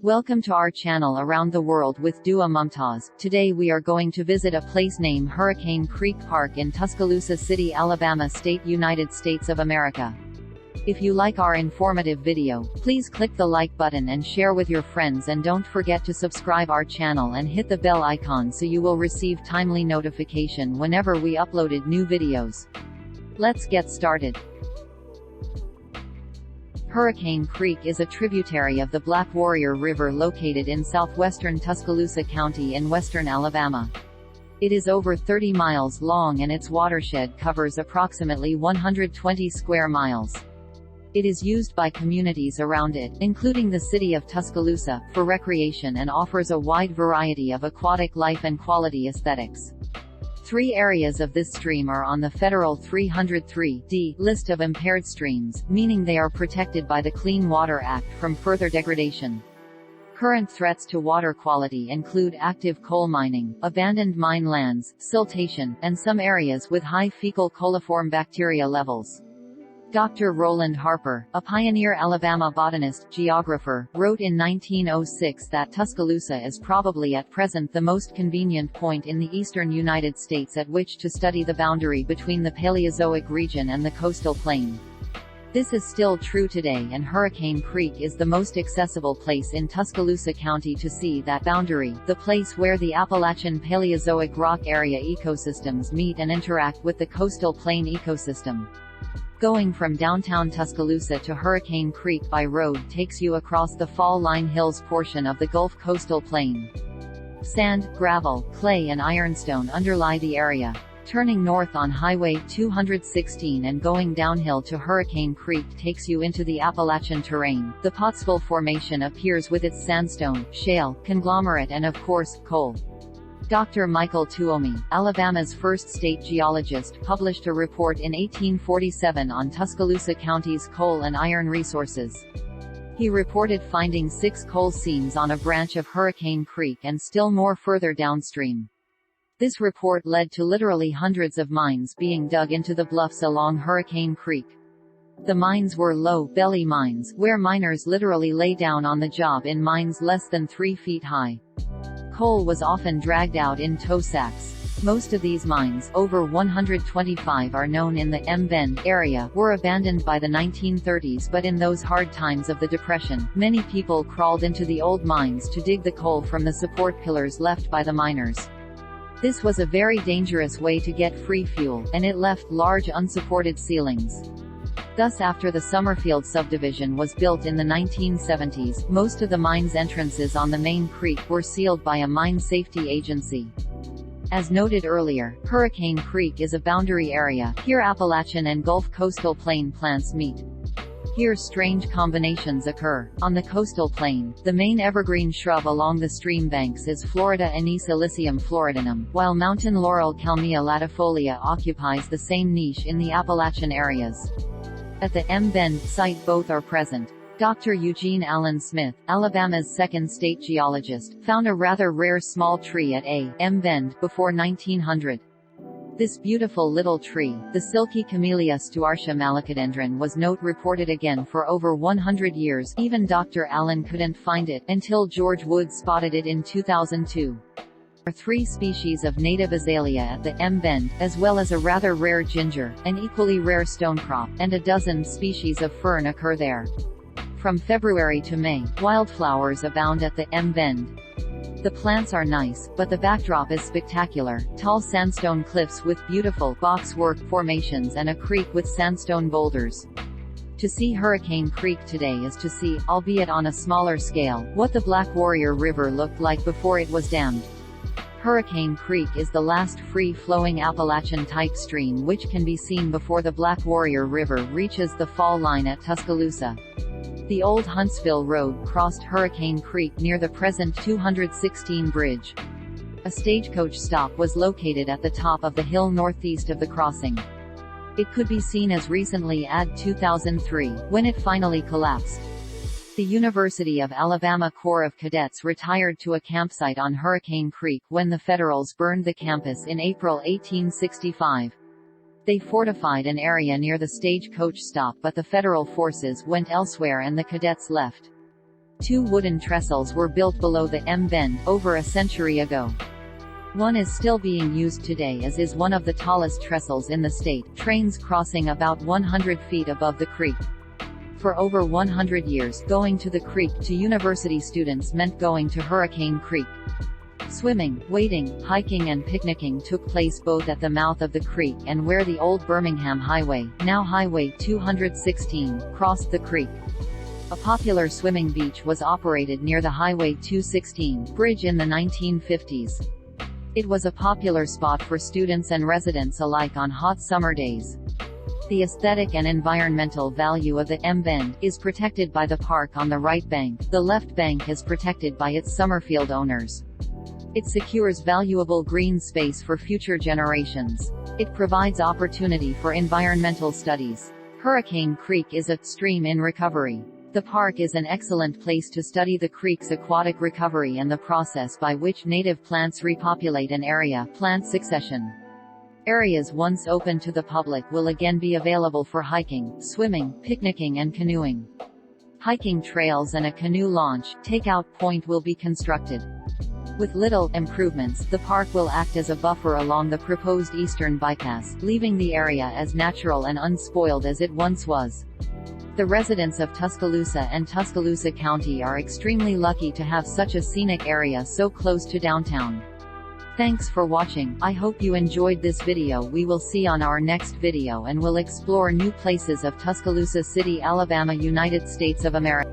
Welcome to our channel Around the World with Dua Mumtaz. Today we are going to visit a place named Hurricane Creek Park in Tuscaloosa City, Alabama State, United States of America. If you like our informative video, please click the like button and share with your friends, and don't forget to subscribe our channel and hit the bell icon so you will receive timely notification whenever we uploaded new videos. Let's get started. Hurricane Creek is a tributary of the Black Warrior River located in southwestern Tuscaloosa County in western Alabama. It is over 30 miles long and its watershed covers approximately 120 square miles. It is used by communities around it, including the city of Tuscaloosa, for recreation and offers a wide variety of aquatic life and quality aesthetics. 3 areas of this stream are on the federal 303D list of impaired streams, meaning they are protected by the Clean Water Act from further degradation. Current threats to water quality include active coal mining, abandoned mine lands, siltation, and some areas with high fecal coliform bacteria levels. Dr. Roland Harper, a pioneer Alabama botanist, geographer, wrote in 1906 that Tuscaloosa is probably at present the most convenient point in the eastern United States at which to study the boundary between the Paleozoic region and the coastal plain. This is still true today, and Hurricane Creek is the most accessible place in Tuscaloosa County to see that boundary, the place where the Appalachian Paleozoic rock area ecosystems meet and interact with the coastal plain ecosystem. Going from downtown Tuscaloosa to Hurricane Creek by road takes you across the Fall Line Hills portion of the Gulf coastal plain. Sand, gravel, clay and ironstone underlie the area. Turning north on Highway 216 and going downhill to Hurricane Creek takes you into the Appalachian terrain. The Pottsville Formation appears with its sandstone, shale, conglomerate and of course, coal. Dr. Michael Tuomi, Alabama's first state geologist, published a report in 1847 on Tuscaloosa County's coal and iron resources. He reported finding 6 coal seams on a branch of Hurricane Creek and still more further downstream. This report led to literally hundreds of mines being dug into the bluffs along Hurricane Creek. The mines were low belly mines, where miners literally lay down on the job in mines less than 3 feet high. Coal was often dragged out in tow sacks. Most of these mines, over 125 are known in the M-Bend area, were abandoned by the 1930s, but in those hard times of the Depression, many people crawled into the old mines to dig the coal from the support pillars left by the miners. This was a very dangerous way to get free fuel, and it left large unsupported ceilings. Thus, after the Summerfield subdivision was built in the 1970s, most of the mine's entrances on the main creek were sealed by a mine safety agency. As noted earlier, Hurricane Creek is a boundary area. Here Appalachian and Gulf coastal plain plants meet. Here strange combinations occur. On the coastal plain, the main evergreen shrub along the stream banks is Florida anise Illicium floridinum, while mountain laurel Kalmia latifolia occupies the same niche in the Appalachian areas. At the M-Bend site both are present. Dr. Eugene Allen Smith, Alabama's second state geologist, found a rather rare small tree at M-Bend before 1900. This beautiful little tree, the silky Camellia stuartia malacodendron, was not reported again for over 100 years. Even Dr. Allen couldn't find it, until George Wood spotted it in 2002. There are 3 species of native azalea at the M-Bend, as well as a rather rare ginger, an equally rare stonecrop, and a dozen species of fern occur there. From February to May, wildflowers abound at the M-Bend. The plants are nice, but the backdrop is spectacular: tall sandstone cliffs with beautiful boxwork formations and a creek with sandstone boulders. To see Hurricane Creek today is to see, albeit on a smaller scale, what the Black Warrior River looked like before it was dammed. Hurricane Creek is the last free-flowing Appalachian-type stream which can be seen before the Black Warrior River reaches the fall line at Tuscaloosa. The old Huntsville Road crossed Hurricane Creek near the present 216 bridge. A stagecoach stop was located at the top of the hill northeast of the crossing. It could be seen as recently as 2003, when it finally collapsed. The University of Alabama Corps of Cadets retired to a campsite on Hurricane Creek when the Federals burned the campus in April 1865. They fortified an area near the stagecoach stop, but the Federal forces went elsewhere and the cadets left. 2 wooden trestles were built below the M-bend, over a century ago. One is still being used today as is one of the tallest trestles in the state, trains crossing about 100 feet above the creek. For over 100 years, going to the creek to university students meant going to Hurricane Creek. Swimming, wading, hiking and picnicking took place both at the mouth of the creek and where the old Birmingham Highway, now Highway 216, crossed the creek. A popular swimming beach was operated near the Highway 216 bridge in the 1950s. It was a popular spot for students and residents alike on hot summer days. The aesthetic and environmental value of the M-bend is protected by the park on the right bank. The left bank is protected by its Summerfield owners. It secures valuable green space for future generations. It provides opportunity for environmental studies. Hurricane Creek is a stream in recovery. The park is an excellent place to study the creek's aquatic recovery and the process by which native plants repopulate an area, plant succession. Areas once open to the public will again be available for hiking, swimming, picnicking and canoeing. Hiking trails and a canoe launch, takeout point will be constructed. With little improvements, the park will act as a buffer along the proposed eastern bypass, leaving the area as natural and unspoiled as it once was. The residents of Tuscaloosa and Tuscaloosa County are extremely lucky to have such a scenic area so close to downtown. Thanks for watching. I hope you enjoyed this video. We will see on our next video and will explore new places of Tuscaloosa City, Alabama, United States of America.